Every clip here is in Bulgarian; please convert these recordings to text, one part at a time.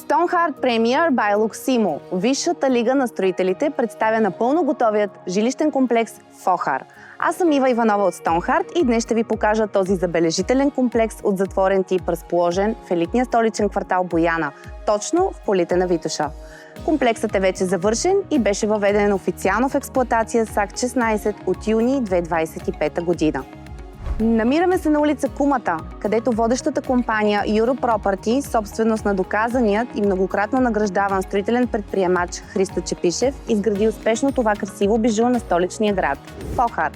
Stoneheart Premier by Luximo, Висшата лига на строителите, представя напълно готовият жилищен комплекс Фохар. Аз съм Ива Иванова от Stoneheart и днес ще ви покажа този забележителен комплекс от затворен тип, разположен в елитния столичен квартал Бояна, точно в полите на Витоша. Комплексът е вече завършен и беше въведен официално в експлоатация с акт 16 от юни 2025 година. Намираме се на улица Кумата, където водещата компания Europroperty, собственост на доказаният и многократно награждаван строителен предприемач Христо Чепишев, изгради успешно това красиво бижу на столичния град – Фохар.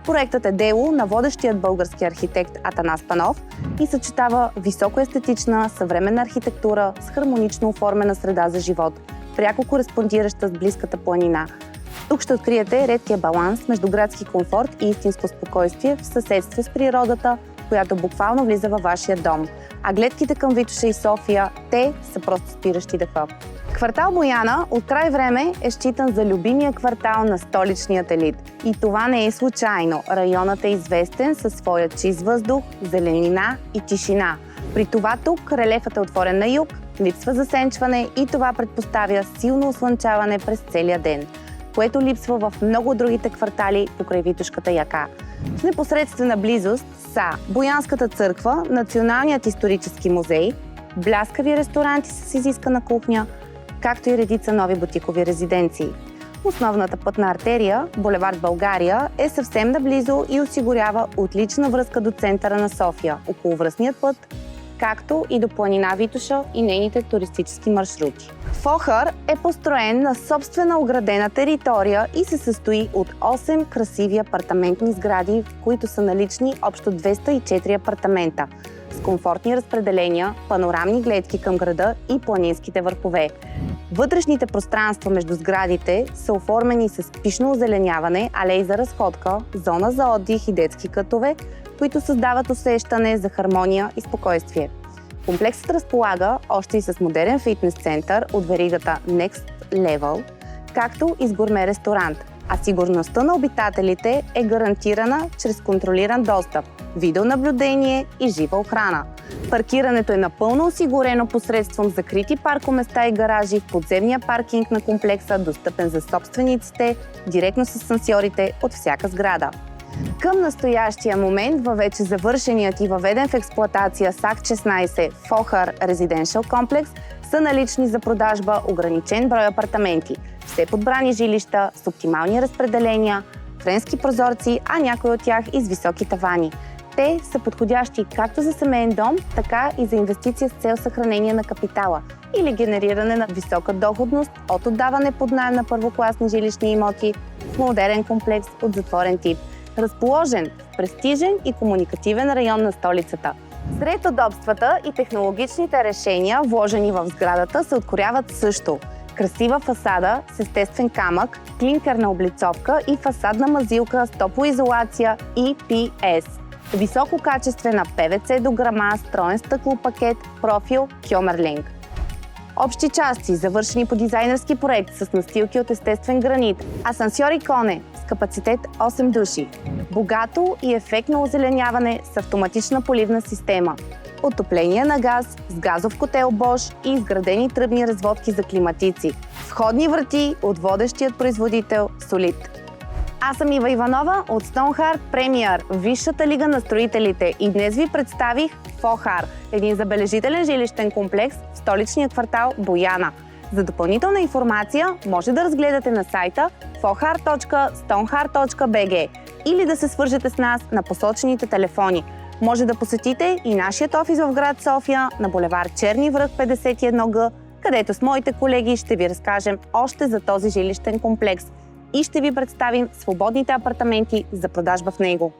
Проектът е дело на водещият български архитект Атанас Панов и съчетава високоестетична, съвременна архитектура с хармонично оформена среда за живот, пряко кореспондираща с близката планина. Тук ще откриете редкия баланс между градски комфорт и истинско спокойствие в съседство с природата, която буквално влиза във вашия дом. А гледките към Витоша и София, те са просто спиращи дъха. Квартал Бояна от край време е считан за любимия квартал на столичният елит. И това не е случайно. Районът е известен със своя чист въздух, зеленина и тишина. При това тук релефът е отворен на юг, липсва засенчване и това предпоставя силно ослънчаване през целия ден, което липсва в много другите квартали покрай Витошката яка. В непосредствена близост са Боянската църква, Националният исторически музей, бляскави ресторанти с изискана кухня, както и редица нови бутикови резиденции. Основната пътна артерия, булевард България, е съвсем наблизо и осигурява отлична връзка до центъра на София, околовръстният път, както и до планина Витоша и нейните туристически маршрути. Фохар е построен на собствена оградена територия и се състои от 8 красиви апартаментни сгради, в които са налични общо 204 апартамента, с комфортни разпределения, панорамни гледки към града и планинските върхове. Вътрешните пространства между сградите са оформени с пишно озеленяване, алеи за разходка, зона за отдих и детски кътове, които създават усещане за хармония и спокойствие. Комплексът разполага още и с модерен фитнес център от веригата Next Level, както и с гурме ресторант, а сигурността на обитателите е гарантирана чрез контролиран достъп, видеонаблюдение и жива охрана. Паркирането е напълно осигурено посредством закрити паркоместа и гаражи в подземния паркинг на комплекса, достъпен за собствениците, директно с асансьорите от всяка сграда. Към настоящия момент във вече завършеният и въведен в експлоатация с акт 16 Фохар Residential Complex са налични за продажба ограничен брой апартаменти, все подбрани жилища с оптимални разпределения, френски прозорци, а някои от тях и с високи тавани. Те са подходящи както за семейен дом, така и за инвестиция с цел съхранение на капитала или генериране на висока доходност от отдаване под наем на първокласни жилищни имоти в модерен комплекс от затворен тип, разположен в престижен и комуникативен район на столицата. Сред удобствата и технологичните решения, вложени в сградата, се открояват също красива фасада с естествен камък, клинкерна облицовка и фасадна мазилка с топлоизолация EPS. Висококачествена ПВЦ дограма, строен стъклопакет, профил Кьомерлинг. Общи части, завършени по дизайнерски проект с настилки от естествен гранит, асансьори коне с капацитет 8 души, богато и ефектно озеленяване с автоматична поливна система, отопление на газ с газов котел Bosch и изградени тръбни разводки за климатици, входни врати от водещият производител Solid. Аз съм Ива Иванова от Stoneheart Premier, Висшата лига на строителите, и днес ви представих Фохар, един забележителен жилищен комплекс в столичния квартал Бояна. За допълнителна информация може да разгледате на сайта fohar.stoneheart.bg или да се свържете с нас на посочените телефони. Може да посетите и нашият офис в град София на булевард Черни връх 51Г, където с моите колеги ще ви разкажем още за този жилищен комплекс и ще ви представим свободните апартаменти за продажба в него.